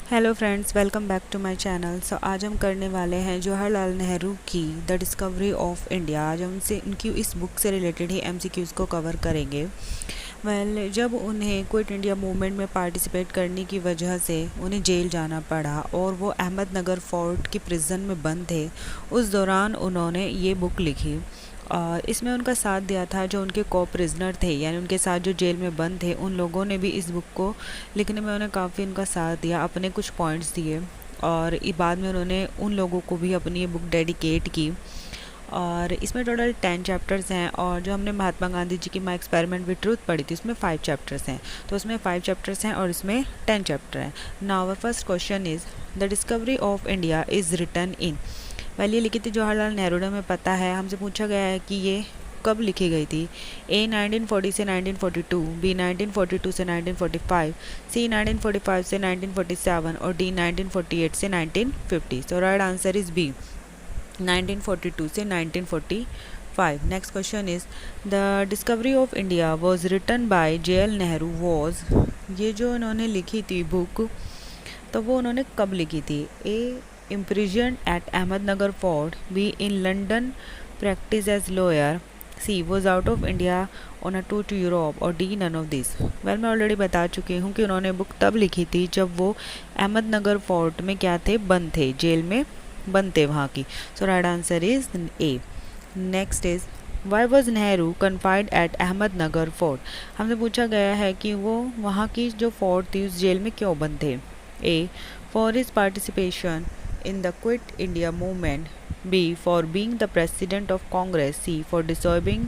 Hello friends, welcome back to my channel. आज हम करने वाले हैं जवाहरलाल नेहरू की द डिस्कवरी ऑफ इंडिया। आज हम उनसे उनकी इस बुक से रिलेटेड ही एमसीक्यूज़ को कवर करेंगे। जब उन्हें क्विट इंडिया मूवमेंट में पार्टिसिपेट करने की वजह से उन्हें जेल जाना पड़ा और वो अहमदनगर फोर्ट की प्रिजन में बंद थे, उस दौरान उन्होंने ये बुक लिखी। और इसमें उनका साथ दिया था जो उनके को प्रिजनर थे, यानी उनके साथ जो जेल में बंद थे, उन लोगों ने भी इस बुक को लिखने में उन्हें काफ़ी उनका साथ दिया, अपने कुछ पॉइंट्स दिए और बाद में उन्होंने उन लोगों को भी अपनी ये बुक डेडिकेट की। और इसमें टोटल 10 चैप्टर्स हैं और जो हमने महात्मा गांधी जी की माई एक्सपेरिमेंट विद ट्रूथ पढ़ी थी उसमें 5 चैप्टर्स हैं। तो उसमें 5 चैप्टर्स हैं और इसमें 10 चैप्टर हैं। Now our first question is the discovery of India is written in. ये लिखी थी जवाहरलाल नेहरू ने, हमें पता है। हमसे पूछा गया है कि ये कब लिखी गई थी। ए 1940 से 1942, बी 1942 से 1945, सी 1945 से 1947 और डी 1948 से 1950। So right answer is B 1942 से 1945। Next question is the discovery of India was written by J L. Nehru was. ये जो उन्होंने लिखी थी बुक, तो वो उन्होंने कब लिखी थी। ए imprisoned at Ahmednagar Fort, B in London practice as lawyer, C was out of India on a tour to Europe और D none of these। मैं ऑलरेडी बता चुकी हूँ कि उन्होंने बुक तब लिखी थी जब वो अहमदनगर फोर्ट में क्या थे, बंद थे, जेल में बंद थे वहाँ की। So right answer is A. Next is why was Nehru confined at Ahmednagar fort. हमसे पूछा गया है कि वो वहाँ की जो फोर्ट थी उस जेल में क्यों बंद थे। A for his participation in the Quit India movement, B for being the president of Congress, C for disobeying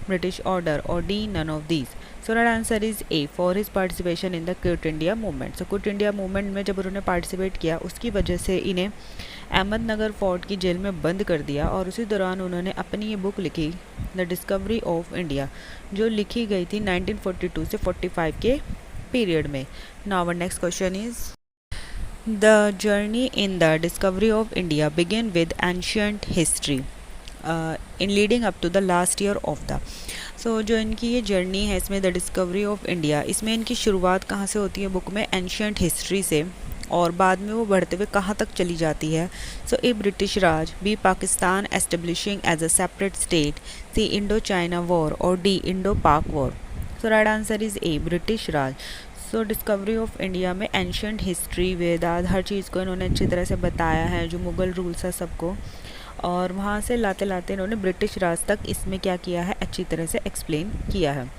British order or D none of these। So right answer is A for his participation in the Quit India movement। So Quit India movement में जब उन्होंने participate किया उसकी वजह से इन्हें Ahmednagar fort की jail में बंद कर दिया और उसी दौरान उन्होंने अपनी ये बुक लिखी द डिस्कवरी ऑफ इंडिया, जो लिखी गई थी 1942 से 45 के पीरियड में। Now our next question is The journey in the discovery of India began with ancient history in leading up to the last year of the। जो इनकी ये जर्नी है इसमें द डिस्कवरी ऑफ इंडिया, इसमें इनकी शुरुआत कहाँ से होती है बुक में, एंशियंट हिस्ट्री से, और बाद में वो बढ़ते हुए कहाँ तक चली जाती है। A British Raj, B Pakistan establishing as a separate state, C Indo China war और D Indo Pak war. Right answer is A British Raj. Discovery of India में एंशियंट हिस्ट्री, वेदात, हर चीज़ को इन्होंने अच्छी तरह से बताया है, जो मुग़ल रूल्स है सबको, और वहाँ से लाते लाते इन्होंने ब्रिटिश राज तक इसमें क्या किया है, अच्छी तरह से एक्सप्लेन किया है।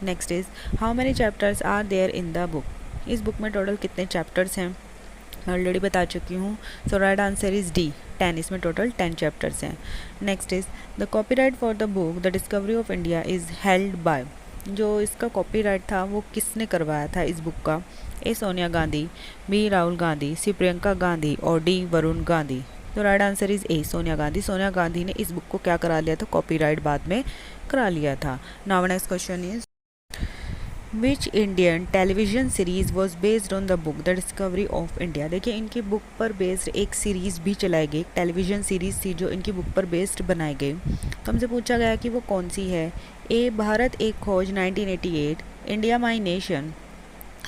Next is how many chapters are there in the book. इस बुक में टोटल कितने चैप्टर्स हैं, मैं ऑलरेडी बता चुकी हूँ। Right answer is D 10। इसमें टोटल 10 चैप्टर्स हैं। Next is the copyright for the book the discovery of India is held by. जो इसका कॉपीराइट था वो किसने करवाया था इस बुक का। ए सोनिया गांधी, बी राहुल गांधी, सी प्रियंका गांधी और D Varun Gandhi. Right answer is ए सोनिया गांधी। सोनिया गांधी ने इस बुक को क्या करा लिया था, कॉपीराइट बाद में करा लिया था। Now next question is which Indian television series was based on the book the discovery of India. देखिए इनकी बुक पर बेस्ड एक सीरीज़ भी चलाई गई, टेलीविज़न सीरीज़ थी जो इनकी बुक पर बेस्ड बनाई गई। तो हमसे पूछा गया कि वो कौन सी है। ए भारत एक खोज 1988, इंडिया माई नेशन,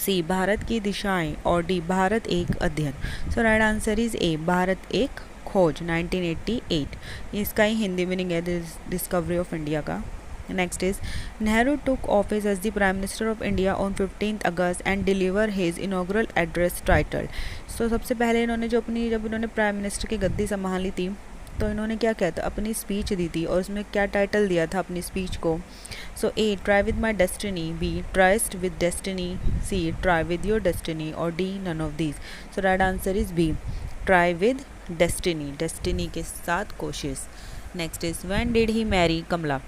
सी भारत की दिशाएं और डी भारत एक अध्ययन। राइट आंसर इज़ ए भारत एक खोज 1988। इसका ही हिंदी मीनिंग है डिस्कवरी ऑफ इंडिया का। Next is Nehru took office as the Prime Minister of India on 15th August and delivered his inaugural address titled। सबसे पहले इन्होंने जब इन्होंने प्राइम मिनिस्टर की गद्दी संभाली थी तो इन्होंने क्या किया था, अपनी स्पीच दी थी और उसमें क्या टाइटल दिया था अपनी स्पीच को। A try with my destiny, B tryst with destiny, C try with your destiny और D none of these. Right answer is B try with destiny, destiny के साथ कोशिश। Next is when did he marry Kamla.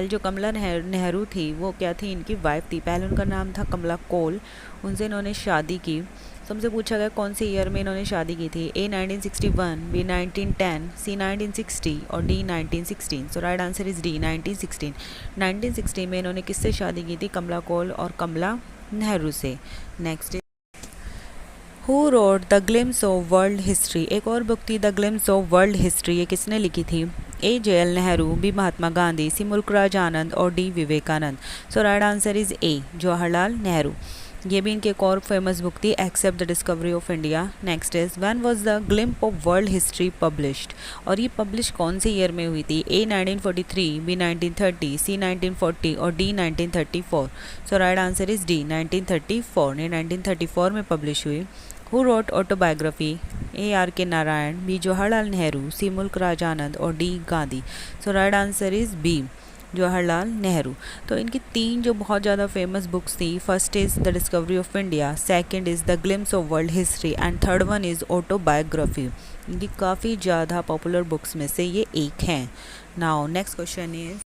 जो कमला नेहरू थी वो क्या थी, इनकी वाइफ थी। पहले उनका नाम था कमला कोल, उनसे इन्होंने शादी की। हमसे पूछा गया कौन से ईयर में इन्होंने शादी की थी। ए 1961, बी 1910, सी 1960 और D 1916। Right answer is D 1916। 1916 में इन्होंने किससे शादी की थी, कमला कोल और कमला नेहरू से। Next who wrote the glimpse of world history. एक और बुक थी the glimpse of world history, ये किसने लिखी थी। A J L. Nehru, B Mahatma Gandhi, C Mulkraj Anand और D Vivekananda. Right answer is A Jawaharlal Nehru. ये भी इनकी एक और फेमस बुक थी, except the discovery of India. Next is when was the glimpse of world history published, और ये पब्लिश कौन से ईयर में हुई थी? ए 1943, बी 1930, सी 1940 और D 1934। So right answer is D 1934। ये 1934 में पब्लिश हुई। Who wrote autobiography? A R K Narayan, B Jawaharlal Nehru, C Mulk Raj Anand और D Gandhi. So right answer is B Jawaharlal Nehru. तो इनकी तीन जो बहुत ज़्यादा फेमस बुक्स थी, first is the discovery of India, second is the glimpse of world history and third one is autobiography. इनकी काफ़ी ज़्यादा पॉपुलर बुक्स में से ये एक हैं। Now next question is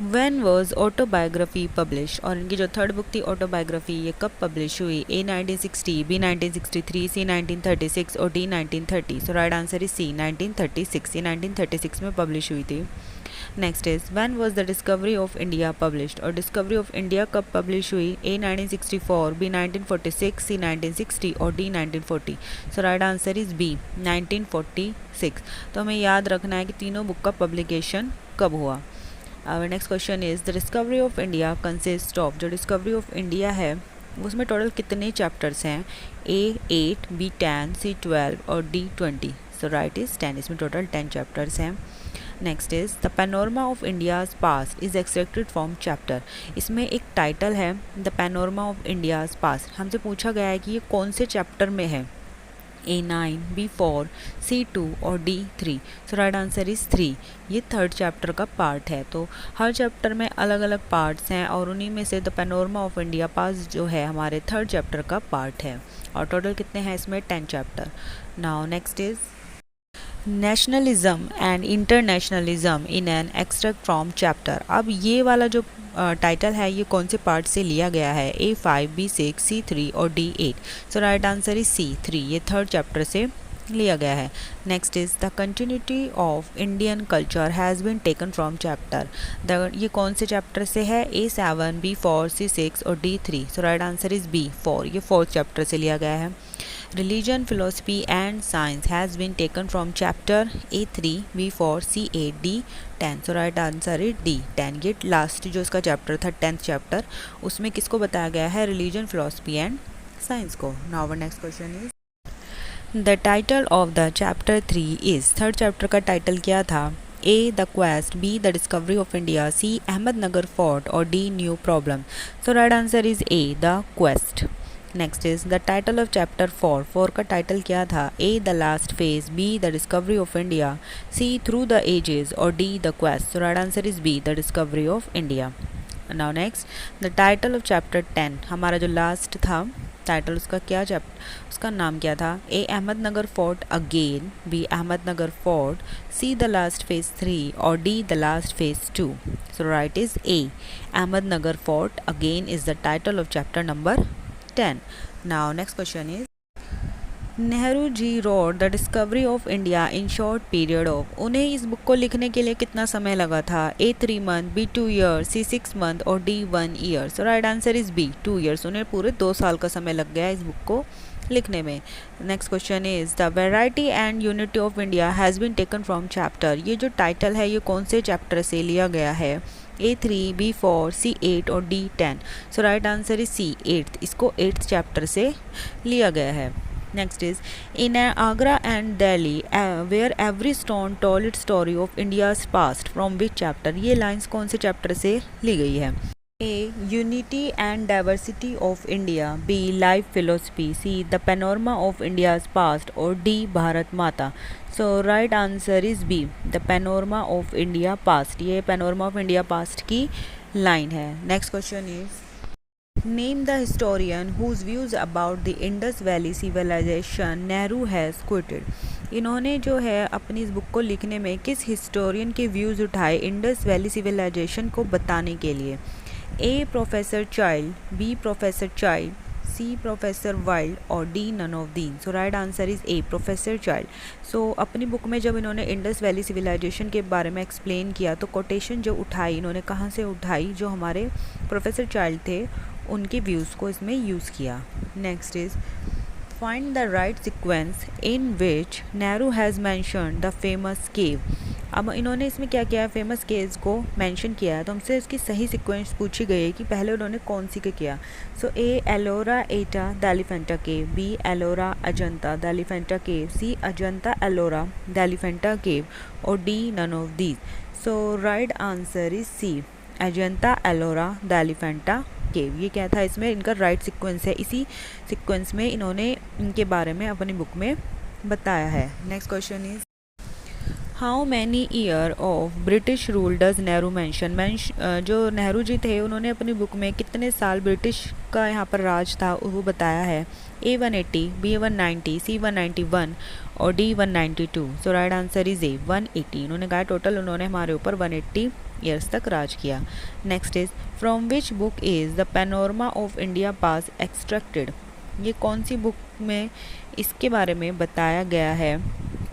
when was autobiography publish, और इनकी जो थर्ड बुक थी ऑटोबायोग्राफी, ये कब पब्लिश हुई? ए 1960, बी 1963, सी 1936 और D 1930। So right answer is C 1936। ये 1936 में पब्लिश हुई थी। Next is when was the discovery of India published, और डिस्कवरी ऑफ इंडिया कब पब्लिश हुई? ए 1964, बी 1946, सी 1960 और D 1940। So right answer is B 1946। तो हमें याद रखना है कि तीनों बुक का पब्लिकेशन कब हुआ। Our next question is the discovery of India consist of, जो डिस्कवरी ऑफ इंडिया है उसमें टोटल कितने चैप्टर्स हैं? ए 8, बी 10, सी 12 और डी 20। So right is 10। इसमें टोटल 10 चैप्टर्स हैं। Next is the panorama of India's past is extracted from chapter. इसमें एक टाइटल है the panorama of India's past. हमसे पूछा गया है कि ये कौन से चैप्टर में है? ए 9, बी 4, सी 2 और D 3। So right answer is 3। ये थर्ड चैप्टर का पार्ट है। तो हर चैप्टर में अलग अलग पार्ट्स हैं और उन्हीं में से the panorama of India past जो है हमारे थर्ड चैप्टर का पार्ट है। और टोटल कितने हैं इसमें? 10 chapter. Now next is nationalism and internationalism in an extract from chapter. अब ये वाला जो टाइटल है ये कौन से पार्ट से लिया गया है? ए 5, बी 6, सी 3 और D 8। So right answer is C 3। ये थर्ड चैप्टर से लिया गया है। Next is the continuity of Indian culture has been taken from chapter. ये कौन से चैप्टर से है? ए 7, बी 4, सी 6 और D 3। So right answer is B 4। ये फोर्थ चैप्टर से लिया गया है। Religion, philosophy and science has been taken from chapter A3, B4, C8, D10। So right answer is D10। ये लास्ट जो इसका चैप्टर था 10th चैप्टर, उसमें किसको बताया गया है? रिलीजन, फिलोसफी एंड साइंस को। Now our next question is the title of the chapter 3 is. Third chapter का टाइटल क्या था? A the quest, B the discovery of India, C Ahmednagar fort और D new problem. So right answer is A the quest. Next is the title of chapter 4 का title क्या था? A the last phase, B the discovery of India, C through the edges और D the quest. So right answer is B the discovery of India. Now next the title of chapter 10, हमारा जो last था title उसका क्या उसका नाम क्या था? A Ahmednagar fort again, B Ahmednagar fort, C the last phase 3 और D the last phase 2। So right is A Ahmednagar fort again is the title of chapter number 10। Now next question is Nehru ji wrote the discovery of India in short period of. उन्हें इस book को लिखने के लिए कितना समय लगा था? A 3 month, B 2 years, C 6 month और D 1 year. So right answer is B 2 years. उन्हें पूरे 2 साल का समय लग गया इस बुक को लिखने में। Next question is the variety and unity of India has been taken from chapter. ये जो टाइटल है ये कौन से चैप्टर से लिया गया है? A3, B4, C8 और D10। So right answer is C 8। इसको 8th चैप्टर से लिया गया है। Next is in Agra and Delhi where every stone told its story of India's past from which chapter. ये लाइंस कौन से चैप्टर से ली गई है? A unity and diversity of India, B life philosophy, C the panorama of India's past और D Bharat Mata. So right answer is B the panorama of India past. ये पैनोरमा ऑफ इंडिया पास्ट की लाइन है। Next question is name the historian whose views about the Indus valley civilization Nehru has quoted. इन्होंने जो है अपनी इस book को लिखने में किस हिस्टोरियन के व्यूज़ उठाए इंडस वैली सिविलाइजेशन को बताने के लिए? A professor Childe, B professor Childe, C professor Wilde और D none of these. So right answer is A professor Childe. So अपनी बुक में जब इन्होंने इंडस वैली सिविलाइजेशन के बारे में एक्सप्लेन किया तो कोटेशन जो उठाई इन्होंने कहाँ से उठाई? जो हमारे प्रोफेसर चाइल्ड थे उनके व्यूज़ को इसमें यूज़ किया। Next is find the right sequence in which Nehru has mentioned the famous cave. अब इन्होंने इसमें क्या किया है, फेमस केस को मेंशन किया है, तो हमसे इसकी सही सीक्वेंस पूछी गई है कि पहले उन्होंने कौन सी के किया। सो ए एलोरा एटा the Elephanta cave, B Ellora Ajanta the Elephanta cave, C Ajanta Ellora the Elephanta cave, और D none of these. So right answer is C, Ajanta Ellora the Elephanta cave. ये क्या था, इसमें इनका राइट सीक्वेंस है, इसी सीक्वेंस में इन्होंने इनके बारे में अपनी बुक में बताया है। Next question is how many year of British rule does Nehru mention. जो नेहरू जी थे उन्होंने अपनी बुक में कितने साल ब्रिटिश का यहाँ पर राज था वो बताया है। ए 180, बी 190, सी 191 और D 192। So right answer is ए 180। उन्होंने कहा टोटल उन्होंने हमारे ऊपर 180 ईयर्स तक राज किया। Next is from which book is the panorama of India pass extracted. ये कौन सी बुक में इसके बारे में बताया गया है,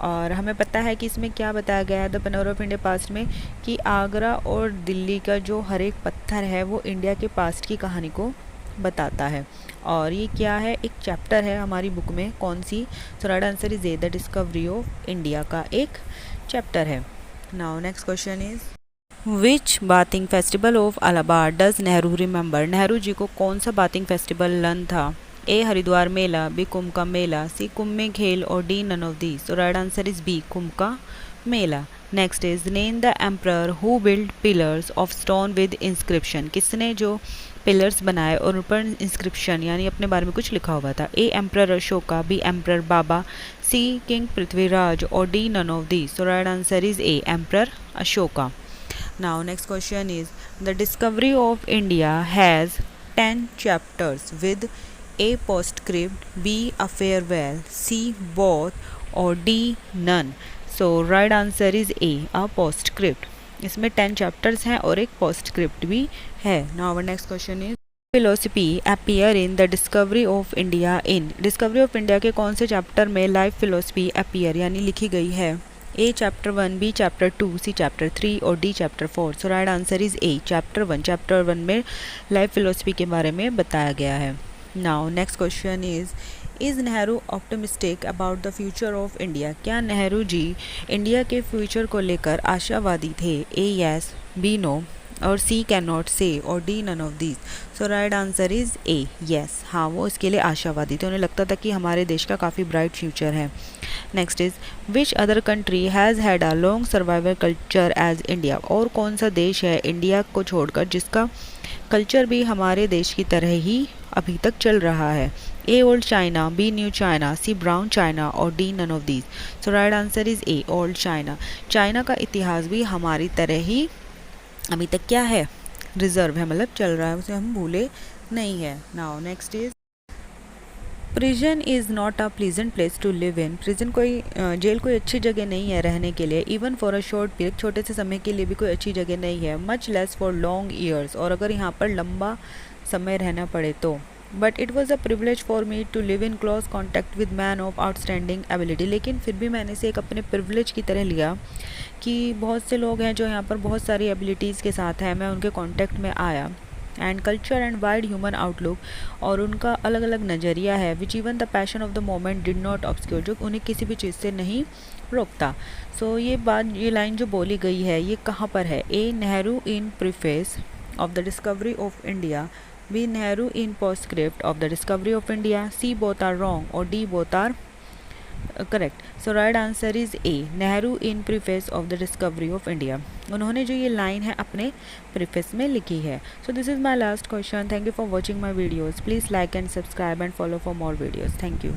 और हमें पता है कि इसमें क्या बताया गया है the panorama of India past में, कि आगरा और दिल्ली का जो हर एक पत्थर है वो इंडिया के पास्ट की कहानी को बताता है। और ये क्या है, एक चैप्टर है हमारी बुक में, कौन सी। So right answer is A the discovery of India का एक चैप्टर है। Now next question is which bathing festival of Allahabad does Nehru remember. Nehru ji को कौन सा बाथिंग फेस्टिवल लन था। ए हरिद्वार मेला, बी कुंभ का मेला, सी कुंभ में खेल और D none of the. So right answer is B Kumbh का मेला। Next is name the emperor who build pillars of stone with inscription. किसने जो पिलर्स बनाए और उन पर इंस्क्रिप्शन यानी अपने बारे में कुछ लिखा हुआ था। A emperor Ashoka, B emperor Baba, C king Prithviraj और D none of the. So right answer is A emperor Ashoka. Now next question is the discovery of India has 10 chapters with A postscript, B a farewell, C both or D none. So right answer is A a postscript. इसमें 10 chapters हैं और एक postscript भी है। Now our next question is philosophy appear in the discovery of India in। discovery of India के कौन से chapter में लाइफ philosophy appear यानी लिखी गई है। ए चैप्टर 1, बी चैप्टर 2, सी चैप्टर 3 और D chapter 4। So right answer is A chapter 1। Chapter 1 में लाइफ फिलोसफी के बारे में बताया गया है। Now next question is Nehru optimistic about the future of India. क्या नेहरू जी इंडिया के फ्यूचर को लेकर आशावादी थे। ए यस, बी नो और सी कैन नॉट से और D none of these. So right answer is A yes, हाँ वो इसके लिए आशावादी थे, उन्हें लगता था कि हमारे देश का काफ़ी ब्राइट फ्यूचर है। Next is which other country has had a long survival culture as India. और कौन सा देश है इंडिया को छोड़कर जिसका कल्चर भी हमारे देश की तरह ही अभी तक चल रहा है। A old China, B new China, C brown China और D none of these. So right answer is A old China. China का इतिहास भी हमारी तरह ही अभी तक क्या है, रिजर्व है, मतलब चल रहा है, उसे हम भूले नहीं है। Now next is prison is not a pleasant place to live in. Prison कोई जेल कोई अच्छी जगह नहीं है रहने के लिए। Even for a short period, छोटे से समय के लिए भी कोई अच्छी जगह नहीं है। Much less for long years, और अगर यहाँ पर लंबा समय रहना पड़े तो। But it was a privilege for me to live in close contact with man of outstanding ability. लेकिन फिर भी मैंने इसे एक अपने प्रिवलेज की तरह लिया कि बहुत से लोग हैं जो यहाँ पर बहुत सारी एबिलिटीज़ के साथ हैं, मैं उनके कॉन्टैक्ट में आया। And culture and wide human outlook, और उनका अलग अलग नज़रिया है। Which even the passion of the moment did not obscure, जो उन्हें किसी भी चीज़ से नहीं रोकता। सो ये लाइन जो बोली गई है ये कहाँ पर है। A Nehru in preface of the discovery of India, B Nehru in postscript of the discovery of India, C both are wrong और D both are correct. So right answer is A Nehru in preface of the discovery of India. उन्होंने जो ये line है अपने preface में लिखी है। So this is my last question. Thank you for watching my videos. Please like and subscribe and follow for more videos. Thank you.